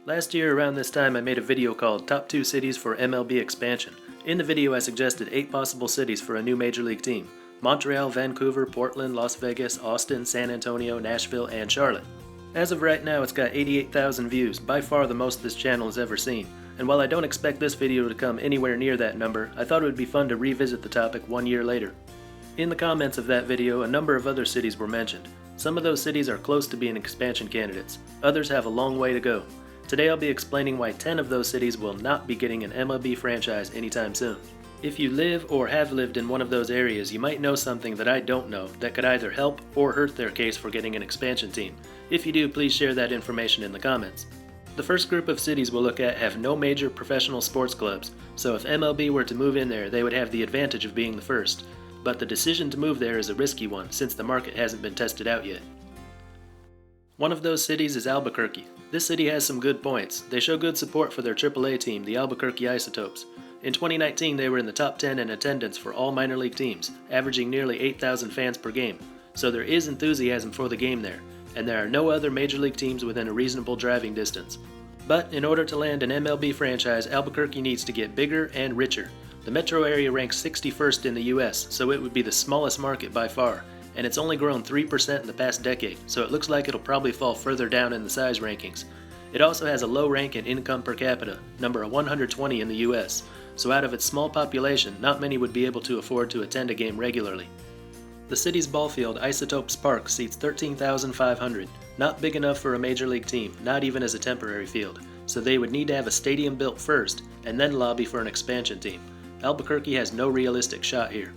Last year around this time I made a video called Top 2 Cities for MLB Expansion. In the video I suggested 8 possible cities for a new major league team: Montreal, Vancouver, Portland, Las Vegas, Austin, San Antonio, Nashville, and Charlotte. As of right now it's got 88,000 views, by far the most this channel has ever seen. And while I don't expect this video to come anywhere near that number, I thought it would be fun to revisit the topic 1 year later. In the comments of that video, a number of other cities were mentioned. Some of those cities are close to being expansion candidates. Others have a long way to go. Today I'll be explaining why 10 of those cities will not be getting an MLB franchise anytime soon. If you live or have lived in one of those areas, you might know something that I don't know that could either help or hurt their case for getting an expansion team. If you do, please share that information in the comments. The first group of cities we'll look at have no major professional sports clubs, so if MLB were to move in there, they would have the advantage of being the first. But the decision to move there is a risky one since the market hasn't been tested out yet. One of those cities is Albuquerque. This city has some good points. They show good support for their AAA team, the Albuquerque Isotopes. In 2019, they were in the top 10 in attendance for all minor league teams, averaging nearly 8,000 fans per game. So there is enthusiasm for the game there, and there are no other major league teams within a reasonable driving distance. But in order to land an MLB franchise, Albuquerque needs to get bigger and richer. The metro area ranks 61st in the US, so it would be the smallest market by far, and it's only grown 3% in the past decade, so it looks like it'll probably fall further down in the size rankings. It also has a low rank in income per capita, number 120 in the US, so out of its small population, not many would be able to afford to attend a game regularly. The city's ball field, Isotopes Park, seats 13,500, not big enough for a major league team, not even as a temporary field, so they would need to have a stadium built first, and then lobby for an expansion team. Albuquerque has no realistic shot here.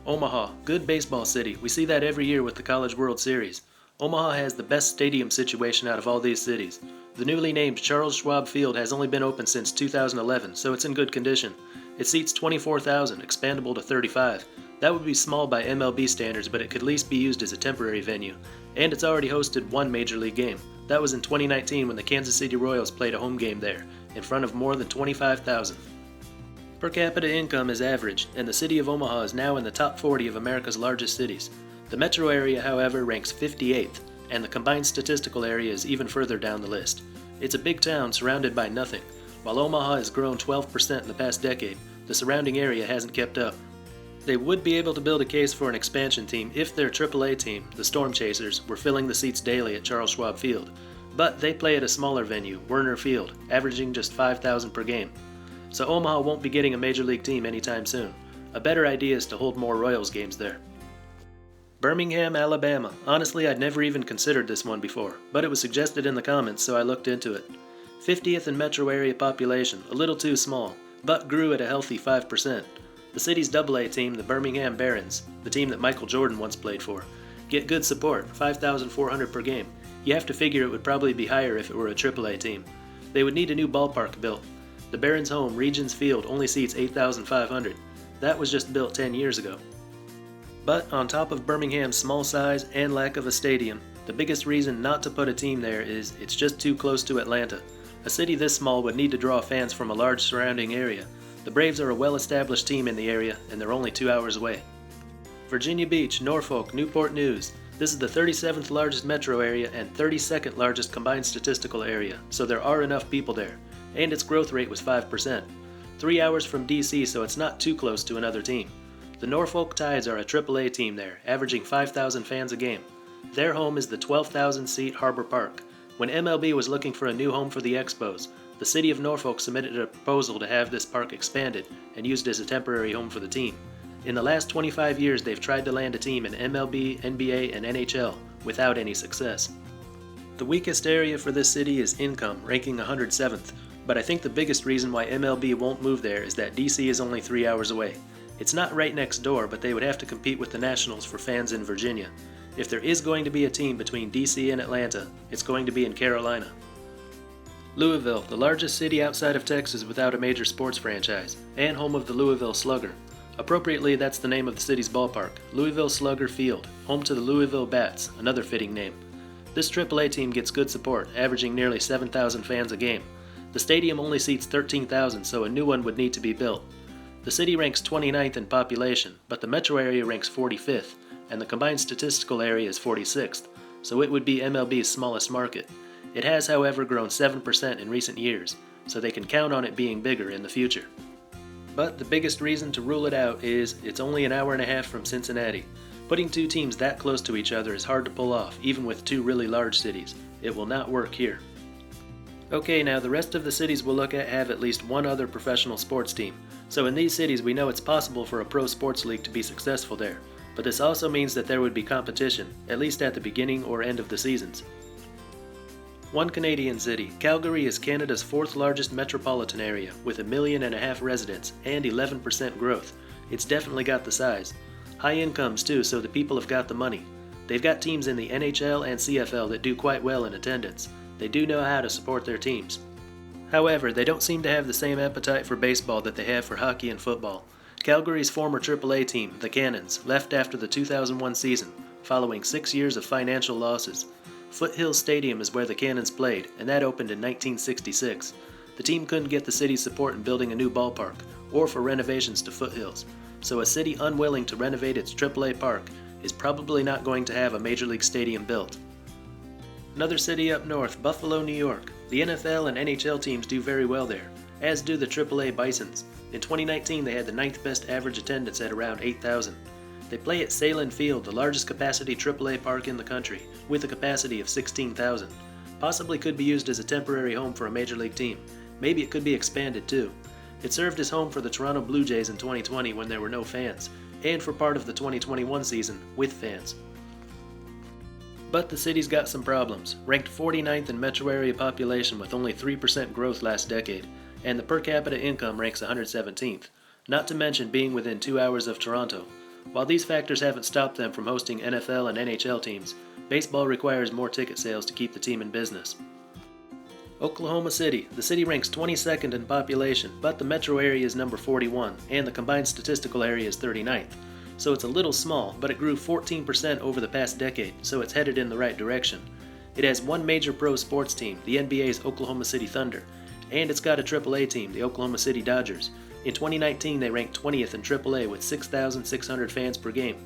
Omaha, good baseball city. We see that every year with the College World Series. Omaha has the best stadium situation out of all these cities. The newly named Charles Schwab Field has only been open since 2011, so it's in good condition. It seats 24,000, expandable to 35. That would be small by MLB standards, but it could at least be used as a temporary venue. And it's already hosted one major league game. That was in 2019 when the Kansas City Royals played a home game there, in front of more than 25,000. Per capita income is average, and the city of Omaha is now in the top 40 of America's largest cities. The metro area, however, ranks 58th, and the combined statistical area is even further down the list. It's a big town surrounded by nothing. While Omaha has grown 12% in the past decade, the surrounding area hasn't kept up. They would be able to build a case for an expansion team if their AAA team, the Storm Chasers, were filling the seats daily at Charles Schwab Field. But they play at a smaller venue, Werner Field, averaging just 5,000 per game. So Omaha won't be getting a major league team anytime soon. A better idea is to hold more Royals games there. Birmingham, Alabama. Honestly, I'd never even considered this one before, but it was suggested in the comments, so I looked into it. 50th in metro area population, a little too small, but grew at a healthy 5%. The city's AA team, the Birmingham Barons, the team that Michael Jordan once played for, get good support, 5,400 per game. You have to figure it would probably be higher if it were a AAA team. They would need a new ballpark built. The Barons' home, Regions Field, only seats 8,500. That was just built 10 years ago. But on top of Birmingham's small size and lack of a stadium, the biggest reason not to put a team there is it's just too close to Atlanta. A city this small would need to draw fans from a large surrounding area. The Braves are a well-established team in the area, and they're only 2 hours away. Virginia Beach, Norfolk, Newport News. This is the 37th largest metro area and 32nd largest combined statistical area, so there are enough people there. And its growth rate was 5%. 3 hours from DC, so it's not too close to another team. The Norfolk Tides are a AAA team there, averaging 5,000 fans a game. Their home is the 12,000-seat Harbor Park. When MLB was looking for a new home for the Expos, the city of Norfolk submitted a proposal to have this park expanded and used as a temporary home for the team. In the last 25 years, they've tried to land a team in MLB, NBA, and NHL without any success. The weakest area for this city is income, ranking 107th. But I think the biggest reason why MLB won't move there is that DC is only 3 hours away. It's not right next door, but they would have to compete with the Nationals for fans in Virginia. If there is going to be a team between DC and Atlanta, it's going to be in Carolina. Louisville, the largest city outside of Texas without a major sports franchise, and home of the Louisville Slugger. Appropriately, that's the name of the city's ballpark, Louisville Slugger Field, home to the Louisville Bats, another fitting name. This AAA team gets good support, averaging nearly 7,000 fans a game. The stadium only seats 13,000, so a new one would need to be built. The city ranks 29th in population, but the metro area ranks 45th, and the combined statistical area is 46th, so it would be MLB's smallest market. It has, however, grown 7% in recent years, so they can count on it being bigger in the future. But the biggest reason to rule it out is it's only an hour and a half from Cincinnati. Putting two teams that close to each other is hard to pull off, even with two really large cities. It will not work here. Okay, now the rest of the cities we'll look at have at least one other professional sports team. So in these cities we know it's possible for a pro sports league to be successful there. But this also means that there would be competition, at least at the beginning or end of the seasons. One Canadian city, Calgary is Canada's fourth largest metropolitan area with 1.5 million residents and 11% growth. It's definitely got the size. High incomes too, so the people have got the money. They've got teams in the NHL and CFL that do quite well in attendance. They do know how to support their teams. However, they don't seem to have the same appetite for baseball that they have for hockey and football. Calgary's former AAA team, the Cannons, left after the 2001 season, following 6 years of financial losses. Foothills Stadium is where the Cannons played, and that opened in 1966. The team couldn't get the city's support in building a new ballpark, or for renovations to Foothills, so a city unwilling to renovate its AAA park is probably not going to have a Major League Stadium built. Another city up north, Buffalo, New York. The NFL and NHL teams do very well there, as do the AAA Bisons. In 2019, they had the 9th best average attendance at around 8,000. They play at Sahlen Field, the largest capacity AAA park in the country, with a capacity of 16,000. Possibly could be used as a temporary home for a Major League team. Maybe it could be expanded too. It served as home for the Toronto Blue Jays in 2020 when there were no fans, and for part of the 2021 season with fans. But the city's got some problems, ranked 49th in metro area population with only 3% growth last decade, and the per capita income ranks 117th, not to mention being within 2 hours of Toronto. While these factors haven't stopped them from hosting NFL and NHL teams, baseball requires more ticket sales to keep the team in business. Oklahoma City. The city ranks 22nd in population, but the metro area is number 41, and the combined statistical area is 39th. So it's a little small, but it grew 14% over the past decade, so it's headed in the right direction. It has one major pro sports team, the NBA's Oklahoma City Thunder, and it's got a AAA team, the Oklahoma City Dodgers. In 2019, they ranked 20th in AAA with 6,600 fans per game.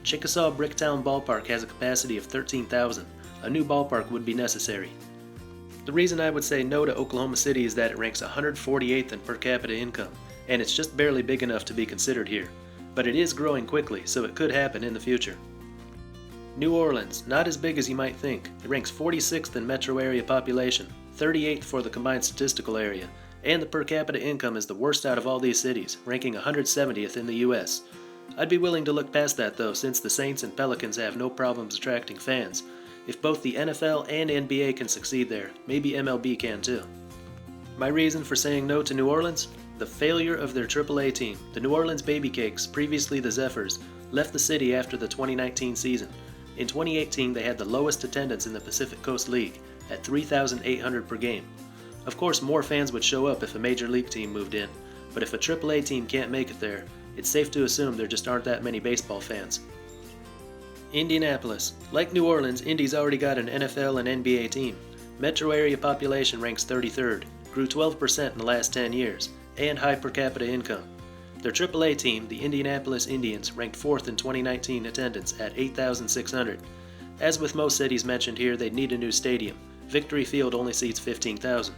Chickasaw Bricktown Ballpark has a capacity of 13,000. A new ballpark would be necessary. The reason I would say no to Oklahoma City is that it ranks 148th in per capita income, and it's just barely big enough to be considered here. But it is growing quickly, so it could happen in the future. New Orleans, not as big as you might think. It ranks 46th in metro area population, 38th for the combined statistical area, and the per capita income is the worst out of all these cities, ranking 170th in the US. I'd be willing to look past that though, since the Saints and Pelicans have no problems attracting fans. If both the NFL and NBA can succeed there, maybe MLB can too. My reason for saying no to New Orleans? The failure of their AAA team. The New Orleans Baby Cakes, previously the Zephyrs, left the city after the 2019 season. In 2018, they had the lowest attendance in the Pacific Coast League, at 3,800 per game. Of course, more fans would show up if a Major League team moved in, but if a AAA team can't make it there, it's safe to assume there just aren't that many baseball fans. Indianapolis. Like New Orleans, Indy's already got an NFL and NBA team. Metro area population ranks 33rd, grew 12% in the last 10 years, and high per capita income. Their AAA team, the Indianapolis Indians, ranked 4th in 2019 attendance at 8,600. As with most cities mentioned here, they'd need a new stadium. Victory Field only seats 15,000.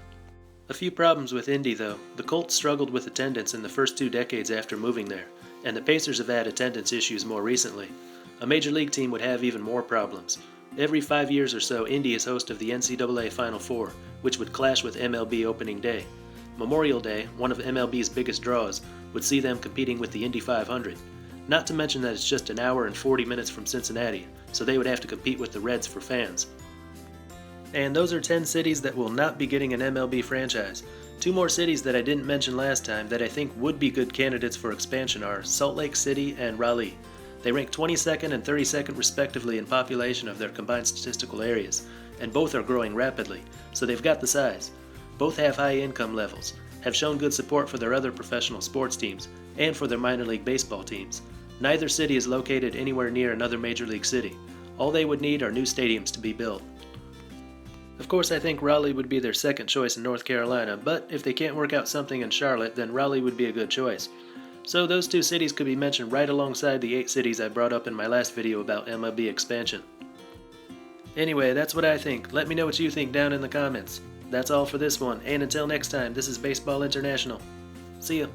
A few problems with Indy though. The Colts struggled with attendance in the first 2 decades after moving there, and the Pacers have had attendance issues more recently. A Major League team would have even more problems. Every 5 years or so, Indy is host of the NCAA Final Four, which would clash with MLB opening day. Memorial Day, one of MLB's biggest draws, would see them competing with the Indy 500. Not to mention that it's just an hour and 40 minutes from Cincinnati, so they would have to compete with the Reds for fans. And those are 10 cities that will not be getting an MLB franchise. 2 more cities that I didn't mention last time that I think would be good candidates for expansion are Salt Lake City and Raleigh. They rank 22nd and 32nd respectively in population of their combined statistical areas, and both are growing rapidly, so they've got the size. Both have high income levels, have shown good support for their other professional sports teams, and for their minor league baseball teams. Neither city is located anywhere near another major league city. All they would need are new stadiums to be built. Of course, I think Raleigh would be their second choice in North Carolina, but if they can't work out something in Charlotte, then Raleigh would be a good choice. So those 2 cities could be mentioned right alongside the 8 cities I brought up in my last video about MLB expansion. Anyway, that's what I think. Let me know what you think down in the comments. That's all for this one, and until next time, this is Baseball International. See ya.